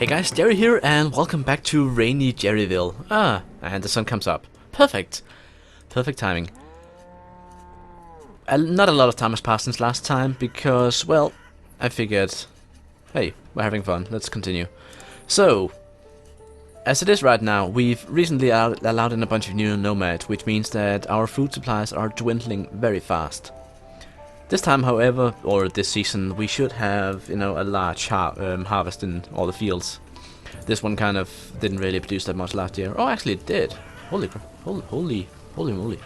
Hey guys, Jerry here, and welcome back to rainy Jerryville. And the sun comes up. Perfect. Perfect timing. Not a lot of time has passed since last time, because, well, I figured, hey, we're having fun, let's continue. So, as it is right now, we've recently allowed in a bunch of new nomads, which means that our food supplies are dwindling very fast. This time, however, or this season, we should have, a large harvest in all the fields. This one kind of didn't really produce that much last year. Oh, actually it did. Holy moly.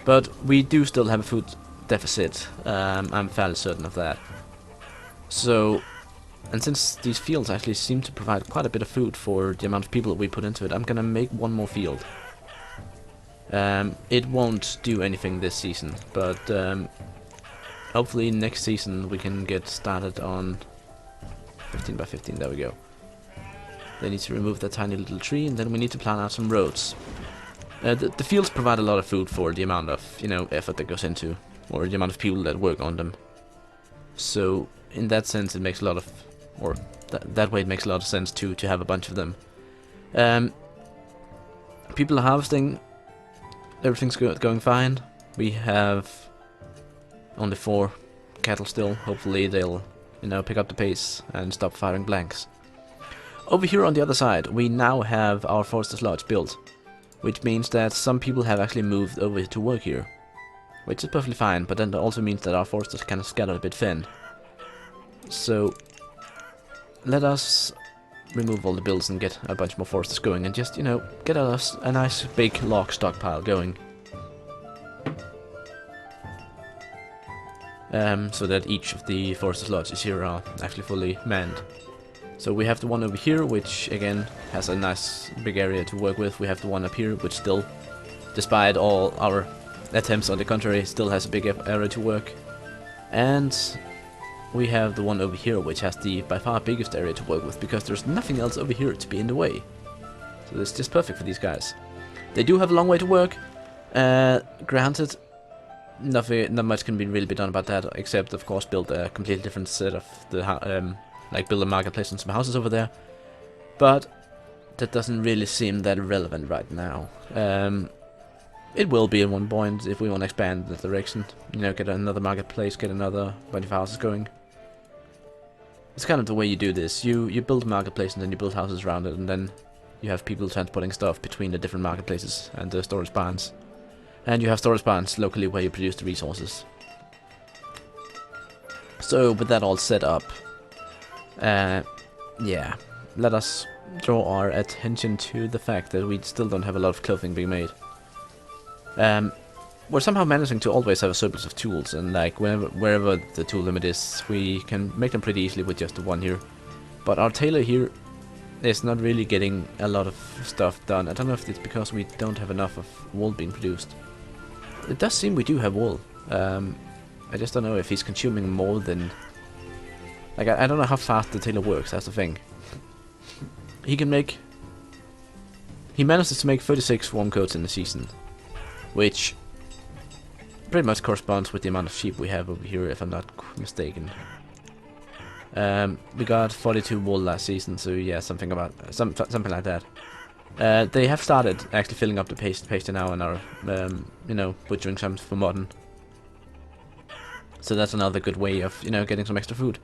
But we do still have a food deficit. I'm fairly certain of that. So, and since these fields actually seem to provide quite a bit of food for the amount of people that we put into it, I'm gonna make one more field. It won't do anything this season, but hopefully next season we can get started on 15 by 15, there we go. They need to remove that tiny little tree, and then we need to plan out some roads. The fields provide a lot of food for the amount of, effort that goes into, or the amount of people that work on them. So, in that sense, it makes a lot of, or that way it makes a lot of sense to have a bunch of them. People are harvesting, everything's going fine. We have only 4 cattle still. Hopefully they'll, pick up the pace and stop firing blanks. Over here on the other side, we now have our Forester's Lodge built, which means that some people have actually moved over to work here, which is perfectly fine, but then that also means that our foresters are kind of scattered a bit thin. So, let us remove all the builds and get a bunch more foresters going, and just, get us a nice big log stockpile going. So that each of the Forester's Lodges here are actually fully manned. So we have the one over here, which again has a nice big area to work with. We have the one up here, which still, despite all our attempts on the contrary, still has a big area to work. And we have the one over here, which has the by far biggest area to work with, because there's nothing else over here to be in the way. So it's just perfect for these guys. They do have a long way to work. Granted, not much can really be done about that, except of course build a completely different set of the like build a marketplace and some houses over there. But that doesn't really seem that relevant right now. It will be at one point if we want to expand that direction. Get another marketplace, get another bunch of houses going. It's kind of the way you do this. You build a marketplace and then you build houses around it, and then you have people transporting stuff between the different marketplaces and the storage barns. And you have storage barns locally where you produce the resources. So with that all set up, yeah, let us draw our attention to the fact that we still don't have a lot of clothing being made. We're somehow managing to always have a surplus of tools, and like wherever the tool limit is, we can make them pretty easily with just the one here. But our tailor here is not really getting a lot of stuff done. I don't know if it's because we don't have enough of wool being produced. It does seem we do have wool. I just don't know if he's consuming more than... Like, I don't know how fast the tailor works, that's the thing. He manages to make 36 warm coats in the season, which pretty much corresponds with the amount of sheep we have over here, if I'm not mistaken. We got 42 wool last season, so yeah, something like that. They have started actually filling up the paste now and are, butchering some for modern. So that's another good way of, getting some extra food.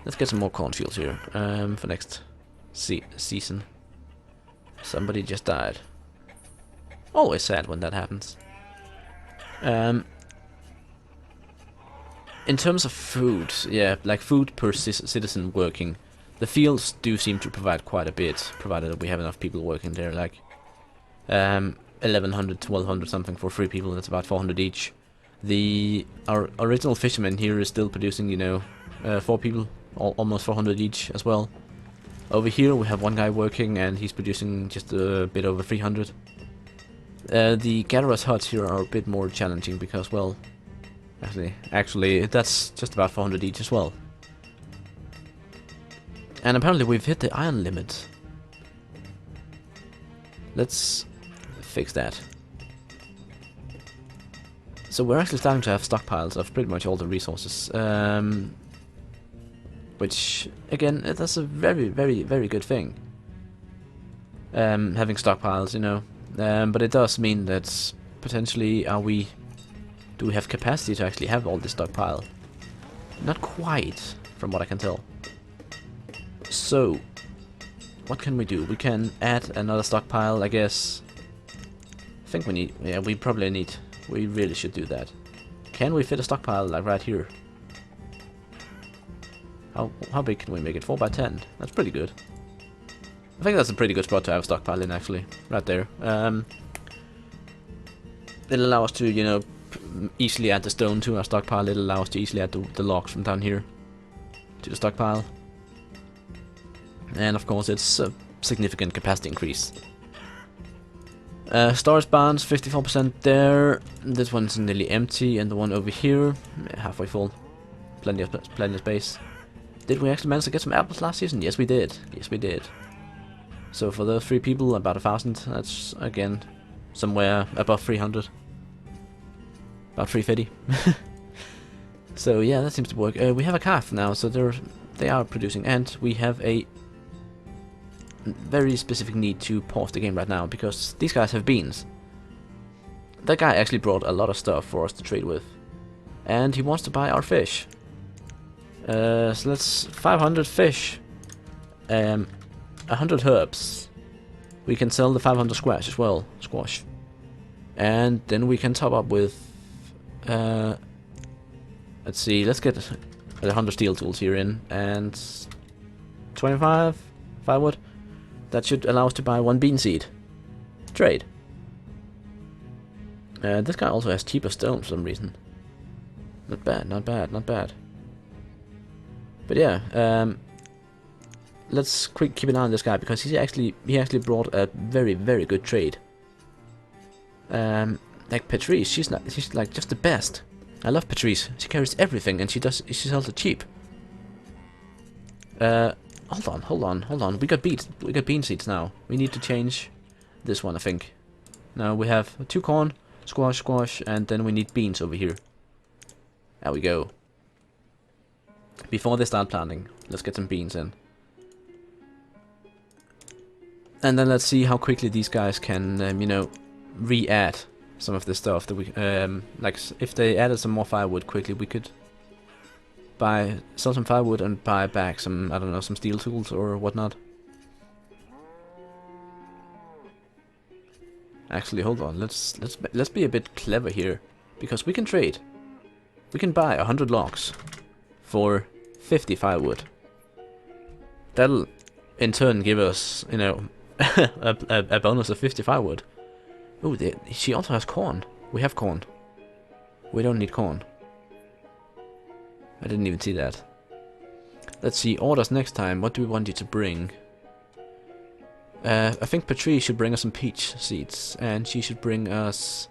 Let's get some more cornfields here for next season. Somebody just died. Always sad when that happens. In terms of food, yeah, like food per citizen working, the fields do seem to provide quite a bit, provided that we have enough people working there. Like 1100, 1200 something for 3 people. That's about 400 each. Our original fisherman here is still producing, 4 people. Almost 400 each as well. Over here we have one guy working, and he's producing just a bit over 300. The gatherers' huts here are a bit more challenging because, well, actually that's just about 400 each as well. And apparently we've hit the iron limit. Let's fix that. So we're actually starting to have stockpiles of pretty much all the resources. which again, that's a very, very, very good thing. Having stockpiles, you know, but it does mean that potentially do we have capacity to actually have all this stockpile? Not quite, from what I can tell. So, what can we do? We can add another stockpile, I guess. I think we need, yeah, we probably need, we really should do that. Can we fit a stockpile like right here? How big can we make it? 4 by 10. That's pretty good. I think that's a pretty good spot to have a stockpile in, actually, right there. It'll allow us to, you know, easily add the stone to our stockpile. It'll allow us to easily add the logs from down here to the stockpile. And of course, it's a significant capacity increase. Storage barns, 54% there. This one's nearly empty, and the one over here, halfway full. Plenty of space. Did we actually manage to get some apples last season? Yes, we did. Yes, we did. So for those 3 people, about 1,000. That's again somewhere above 300. About 350. So yeah, that seems to work. We have a calf now, so they are producing, and we have a very specific need to pause the game right now because these guys have beans. That guy actually brought a lot of stuff for us to trade with, and he wants to buy our fish. So let's 500 fish, 100 herbs. We can sell the 500 squash as well, and then we can top up with. Let's see. Let's get 100 steel tools here in and 25 firewood. That should allow us to buy 1 bean seed. Trade. This guy also has cheaper stone for some reason. Not bad, not bad, not bad. But yeah, let's keep an eye on this guy because he actually brought a very, very good trade. Like Patrice, she's like just the best. I love Patrice. She carries everything and she sells it cheap. Hold on. We got bean seeds now. We need to change this one, I think. Now we have 2 corn, squash, and then we need beans over here. There we go. Before they start planting, let's get some beans in. And then let's see how quickly these guys can, you know, re-add some of this stuff that we, like if they added some more firewood quickly, we could sell some firewood and buy back some, I don't know, some steel tools or whatnot. Actually, hold on, let's be a bit clever here, because we can trade. We can buy 100 logs for 50 firewood. That'll in turn give us, you know, a bonus of 50 firewood. Oh, she also has corn. We have corn. We don't need corn. I didn't even see that. Let's see, orders next time. What do we want you to bring? I think Patrice should bring us some peach seeds, and she should bring us.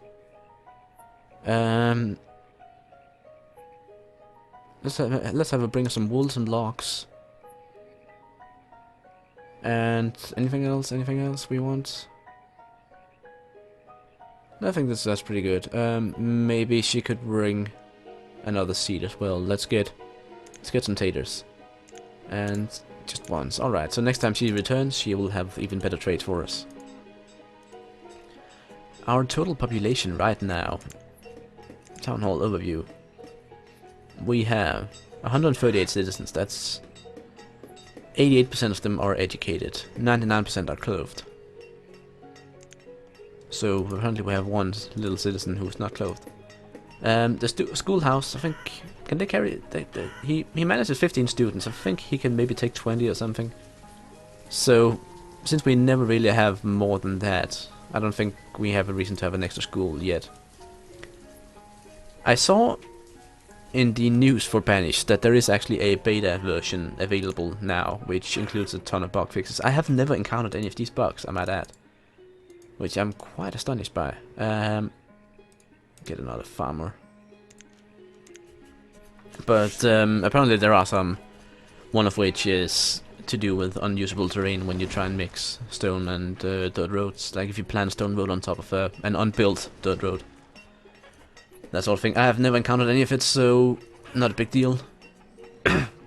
Let's have her bring us some wool, some logs, and anything else? Anything else we want? I think that's pretty good. Maybe she could bring another seed as well. Let's get some taters, and just once. All right. So next time she returns, she will have even better trades for us. Our total population right now. Town hall overview. We have 138 citizens. That's 88% of them are educated. 99% are clothed. So apparently we have 1 little citizen who's not clothed. The schoolhouse, I think, can they carry? He manages 15 students. I think he can maybe take 20 or something. So since we never really have more than that, I don't think we have a reason to have an extra school yet. I saw in the news for Banished that there is actually a beta version available now, which includes a ton of bug fixes. I have never encountered any of these bugs, I might add, which I'm quite astonished by. Get another farmer. But apparently there are some, one of which is to do with unusable terrain when you try and mix stone and dirt roads. Like if you plan a stone road on top of an unbuilt dirt road. That sort of thing. I have never encountered any of it, so not a big deal.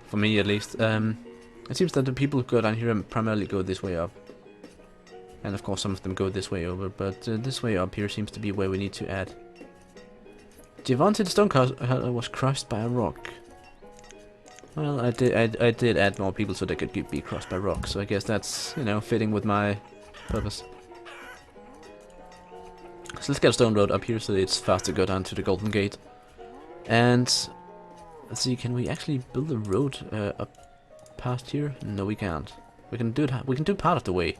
for me at least. It seems that the people who go down here primarily go this way up. And of course some of them go this way over, but this way up here seems to be where we need to add. Devontae the Stonecutter was crushed by a rock. Well, I did add more people so they could be crushed by rocks, so I guess that's, you know, fitting with my purpose. So let's get a stone road up here so it's faster to go down to the Golden Gate. And let's see, can we actually build a road up past here? No, we can't. We can do it. We can do part of the way,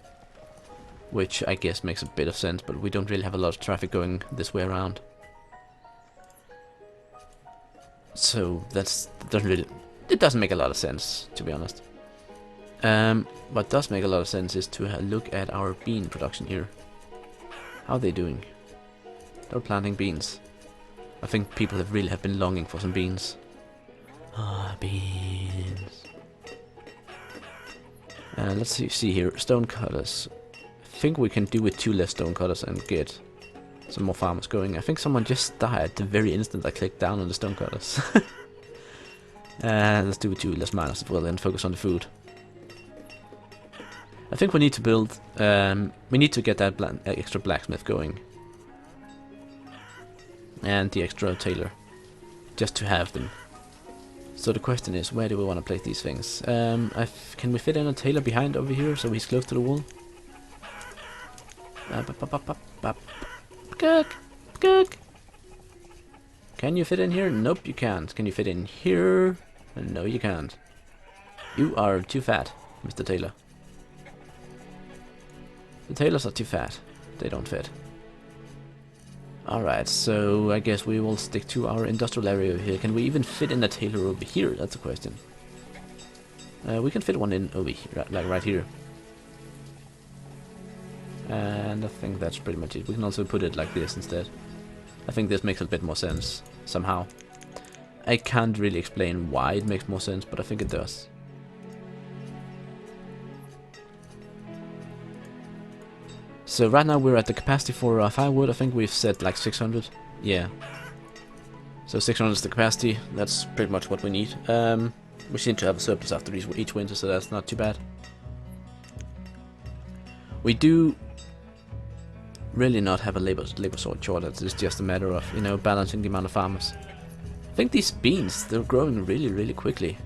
which I guess makes a bit of sense, but we don't really have a lot of traffic going this way around. So it doesn't make a lot of sense, to be honest. What does make a lot of sense is to look at our bean production here. How are they doing? They're planting beans. I think people have really been longing for some beans. Ah, beans. Let's see here. Stone cutters. I think we can do with 2 less stone cutters and get some more farmers going. I think someone just died the very instant I clicked down on the stone cutters. Let's do with 2 less miners as well and focus on the food. I think we need to build. We need to get that extra blacksmith going. And the extra tailor. Just to have them. So the question is, where do we want to place these things? Can we fit in a tailor behind over here so he's close to the wall? Can you fit in here? Nope, you can't. Can you fit in here? No, you can't. You are too fat, Mr. Tailor. The tailors are too fat. They don't fit. Alright, so I guess we will stick to our industrial area over here. Can we even fit in a tailor over here? That's a question. We can fit one in over here, like right here. And I think that's pretty much it. We can also put it like this instead. I think this makes a bit more sense, somehow. I can't really explain why it makes more sense, but I think it does. So right now we're at the capacity for firewood. I think we've set like 600. Yeah. So 600 is the capacity. That's pretty much what we need. We seem to have a surplus after each winter, so that's not too bad. We do really not have a labor shortage. It's just a matter of, you know, balancing the amount of farmers. I think these beans, they're growing really quickly.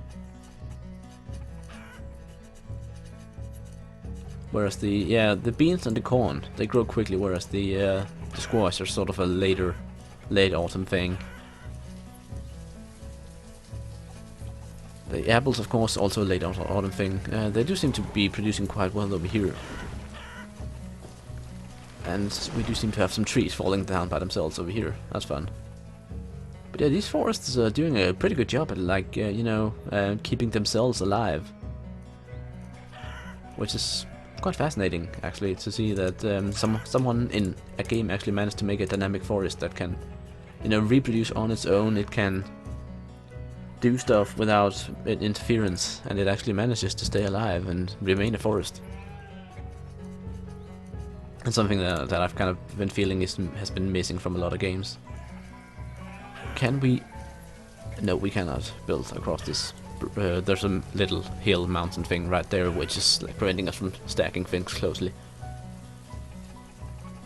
Whereas the beans and the corn, they grow quickly, whereas the squash are sort of a late autumn thing. The apples, of course, also a late autumn thing. They do seem to be producing quite well over here. And we do seem to have some trees falling down by themselves over here. That's fun. But yeah, these forests are doing a pretty good job at, like, you know, keeping themselves alive. Which is quite fascinating, actually, to see that someone in a game actually managed to make a dynamic forest that can, you know, reproduce on its own. It can do stuff without interference, and it actually manages to stay alive and remain a forest. And something that I've kind of been feeling has been missing from a lot of games. Can we? No, we cannot build across this. There's a little hill mountain thing right there, which is like preventing us from stacking things closely.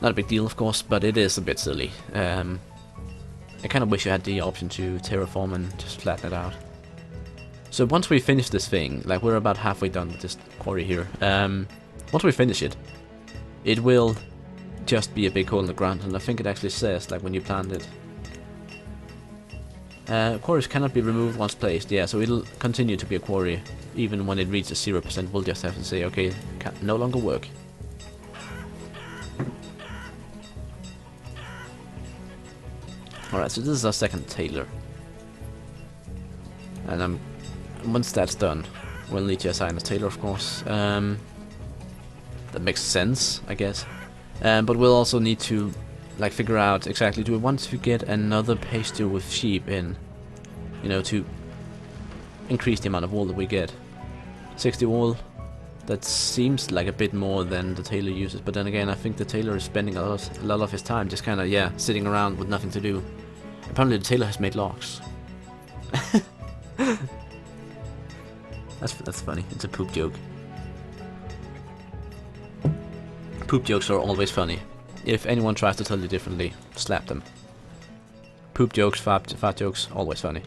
Not a big deal, of course, but it is a bit silly. I kind of wish I had the option to terraform and just flatten it out. So once we finish this thing, like we're about halfway done with this quarry here. Once we finish it, it will just be a big hole in the ground, and I think it actually says, like, when you plant it. Quarries cannot be removed once placed, yeah, so it'll continue to be a quarry. Even when it reaches 0%, we'll just have to say, okay, can no longer work. Alright, so this is our second tailor. And once that's done, we'll need to assign a tailor, of course. That makes sense, I guess. But we'll also need to, like, figure out exactly, do we want to get another pasture with sheep in, you know, to increase the amount of wool that we get. 60 wool, that seems like a bit more than the tailor uses, but then again, I think the tailor is spending a lot of his time just kind of, yeah, sitting around with nothing to do. Apparently the tailor has made logs. That's funny. It's a poop joke. Poop jokes are always funny. If anyone tries to tell you differently, slap them. Poop jokes, fart jokes, always funny.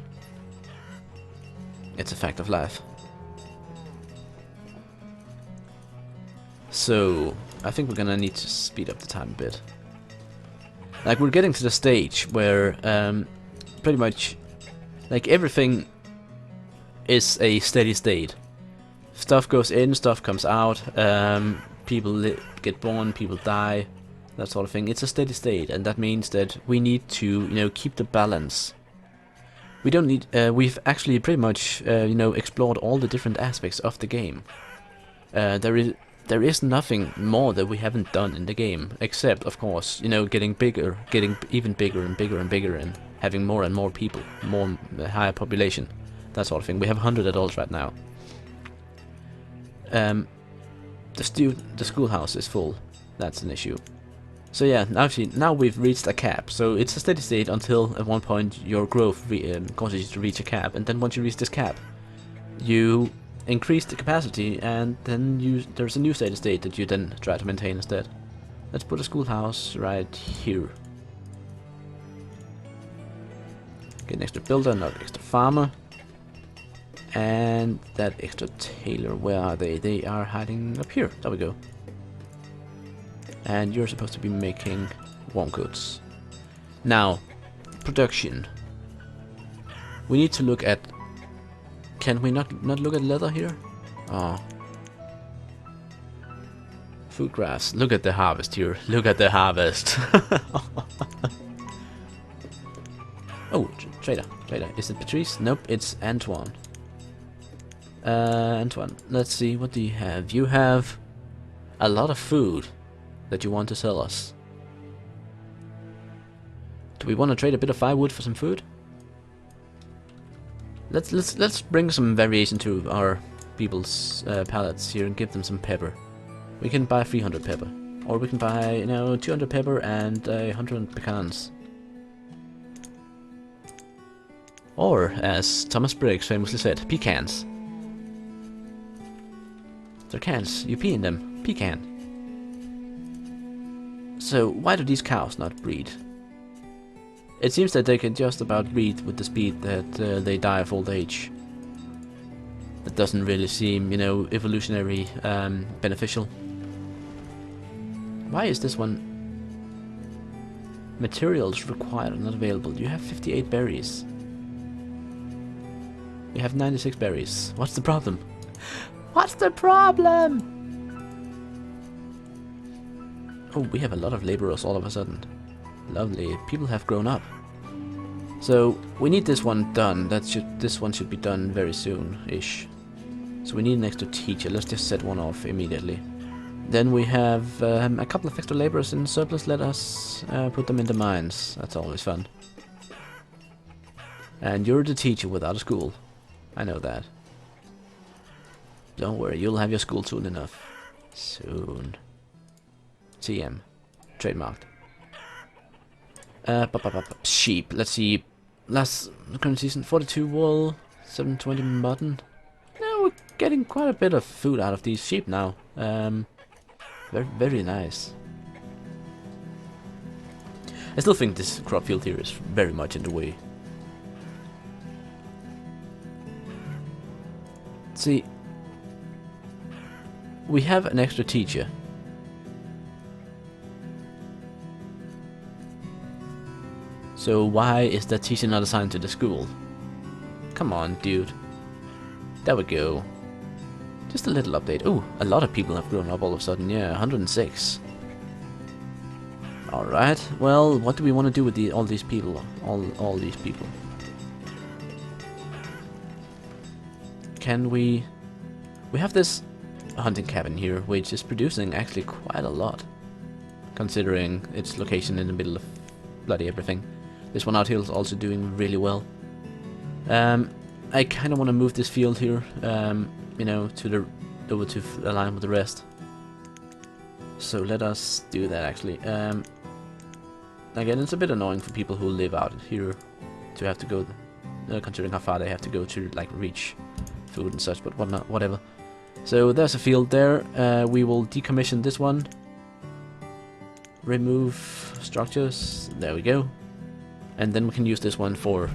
It's a fact of life. So, I think we're gonna need to speed up the time a bit. Like, we're getting to the stage where pretty much like everything is a steady state. Stuff goes in, stuff comes out, people get born, people die, that sort of thing. It's a steady state, and that means that we need to, you know, keep the balance. We don't need, we've actually pretty much, you know, explored all the different aspects of the game. There is nothing more that we haven't done in the game, except, of course, you know, getting bigger, getting even bigger and bigger and bigger, and having more and more people, more higher population, that sort of thing. We have 100 adults right now. The schoolhouse is full. That's an issue. So yeah, now we've reached a cap. So it's a steady state until at one point your growth causes you to reach a cap, and then once you reach this cap, you increase the capacity, and then there's a new steady state that you then try to maintain instead. Let's put a schoolhouse right here. Get an extra builder, not extra farmer. And that extra tailor, where are they? They are hiding up here. There we go. And you're supposed to be making warm goods. Now, production. We need to look at... Can we not look at leather here? Oh. Food grass. Look at the harvest here. Look at the harvest. Oh, trader. Is it Patrice? Nope, it's Antoine. Antoine, let's see, what do you have? You have a lot of food that you want to sell us. Do we want to trade a bit of firewood for some food? Let's bring some variation to our people's palates here and give them some pepper. We can buy 300 pepper, or we can buy, you know, 200 pepper and 100 pecans. Or, as Thomas Briggs famously said, pecans. They're cans. You pee in them. Pecan. So, why do these cows not breed? It seems that they can just about breed with the speed that they die of old age. That doesn't really seem, you know, evolutionary beneficial. Why is this one? Materials required are not available. You have 58 berries. You have 96 berries. What's the problem? What's the problem? Oh, we have a lot of laborers all of a sudden. Lovely. People have grown up. So we need this one done. This one should be done very soon-ish. So we need an extra teacher. Let's just set one off immediately. Then we have a couple of extra laborers in surplus. Let us put them in the mines. That's always fun. And you're the teacher without a school. I know that. Don't worry, you'll have your school soon enough. Soon. TM. Trademarked. Sheep. Let's see. Last current season, 42 wool, 720 mutton. Now we're getting quite a bit of food out of these sheep now. Very, very nice. I still think this crop field here is very much in the way. See, we have an extra teacher. So why is that teacher not assigned to the school? Come on, dude. There we go. Just a little update. Ooh, a lot of people have grown up all of a sudden. Yeah, 106. Alright, well, what do we want to do with all these people? All these people. Can we... We have this hunting cabin here, which is producing actually quite a lot. Considering its location in the middle of bloody everything. This one out here is also doing really well. I kind of want to move this field here, you know, over to align with the rest. So let us do that actually. Again, it's a bit annoying for people who live out here to have to go, considering how far they have to go to like reach food and such, but whatever. So there's a field there. We will decommission this one. Remove structures. There we go. And then we can use this one for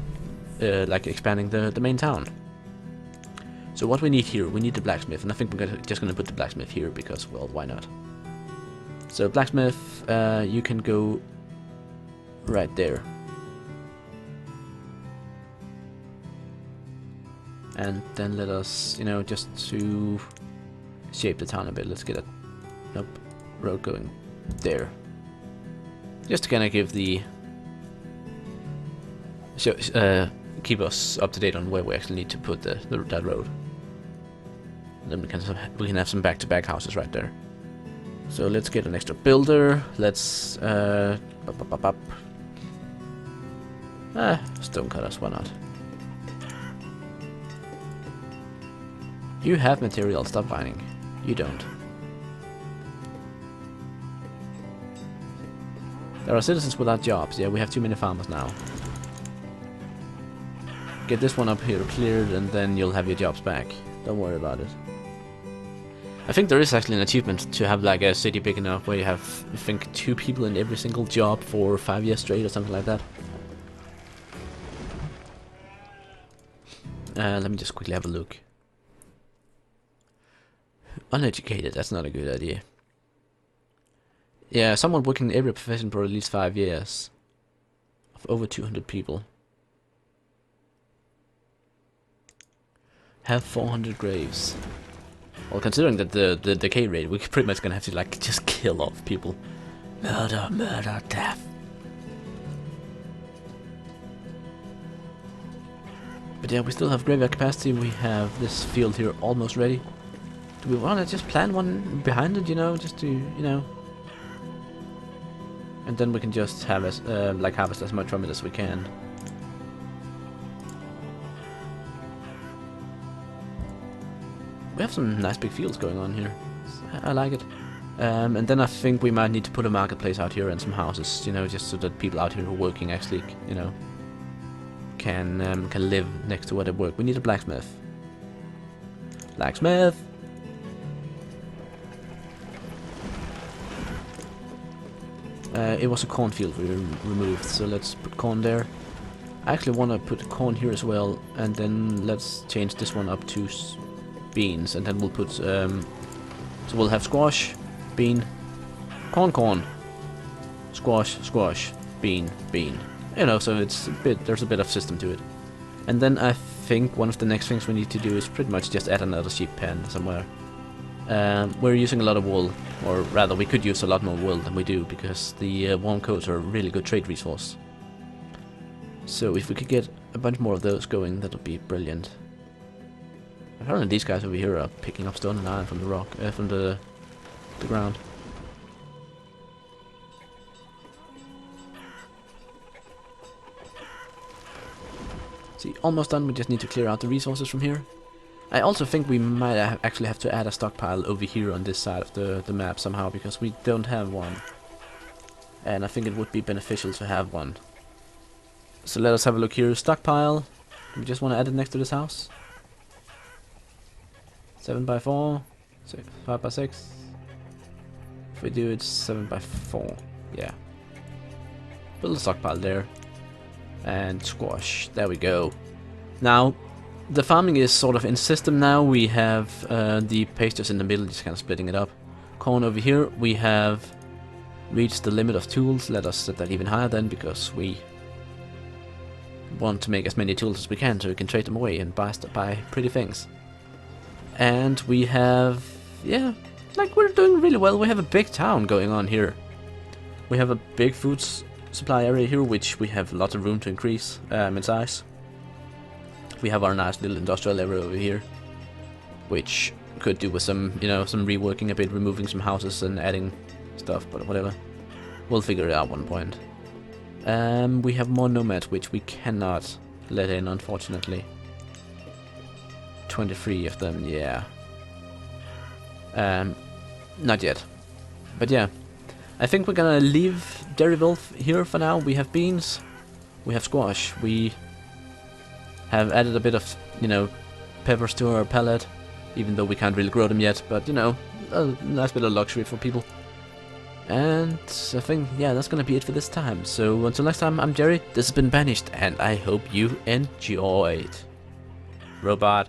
like expanding the main town. So what we need here, we need the blacksmith, and I think we're just gonna put the blacksmith here because, well, why not? So blacksmith, you can go right there. And then let us, you know, just to shape the town a bit, let's get a road going there. Just to kind of give the keep us up to date on where we actually need to put that road. And then we can have some back-to-back houses right there. So let's get an extra builder. Let's stonecutters, why not? You have material, stop mining. You don't. There are citizens without jobs. Yeah, we have too many farmers now. Get this one up here cleared and then you'll have your jobs back. Don't worry about it. I think there is actually an achievement to have like a city big enough where you have, I think, 2 people in every single job for 5 years straight or something like that. Let me just quickly have a look. Uneducated, that's not a good idea. Yeah, someone working in every profession for at least 5 years. Of over 200 people. Have 400 graves. Well, considering that the decay rate, we're pretty much gonna have to like just kill off people. Murder, murder, death. But yeah, we still have graveyard capacity. We have this field here almost ready. Do we want to just plant one behind it, you know, just to, you know, and then we can just harvest, harvest as much from it as we can. We have some nice big fields going on here. I like it. And then I think we might need to put a marketplace out here and some houses, you know, just so that people out here who are working actually, you know, can live next to where they work. We need a blacksmith. Blacksmith! It was a cornfield we removed, so let's put corn there. I actually want to put corn here as well, and then let's change this one up to beans, and then we'll put so we'll have squash, bean, corn, squash, squash, bean, bean. You know, so it's there's a bit of system to it. And then I think one of the next things we need to do is pretty much just add another sheep pen somewhere. We're using a lot of wool, or rather we could use a lot more wool than we do, because the warm coats are a really good trade resource. So if we could get a bunch more of those going, that would be brilliant. Apparently these guys over here are picking up stone and iron from the rock, from the ground. See, almost done. We just need to clear out the resources from here. I also think we might actually have to add a stockpile over here on this side of the map somehow, because we don't have one. And I think it would be beneficial to have one. So let us have a look here. Stockpile. We just want to add it next to this house. 7x4. 5x6. If we do it 7x4. Yeah. Put a stockpile there. And squash. There we go. Now, the farming is sort of in system now. We have the pastures in the middle, just kind of splitting it up. Corn over here. We have reached the limit of tools. Let us set that even higher then, because we want to make as many tools as we can so we can trade them away and buy pretty things. And we have, yeah, like we're doing really well. We have a big town going on here. We have a big food supply area here, which we have lots of room to increase in size. We have our nice little industrial area over here, which could do with some, you know, some reworking a bit, removing some houses and adding stuff, but whatever. We'll figure it out one point. We have more nomads, which we cannot let in, unfortunately. 23 of them, yeah. Not yet. But yeah, I think we're gonna leave Dairyville here for now. We have beans, we have squash, we have added a bit of, you know, peppers to our palate, even though we can't really grow them yet, but you know, a nice bit of luxury for people. And I think, yeah, that's gonna be it for this time. So until next time, I'm Jerry, this has been Banished, and I hope you enjoyed. Robot.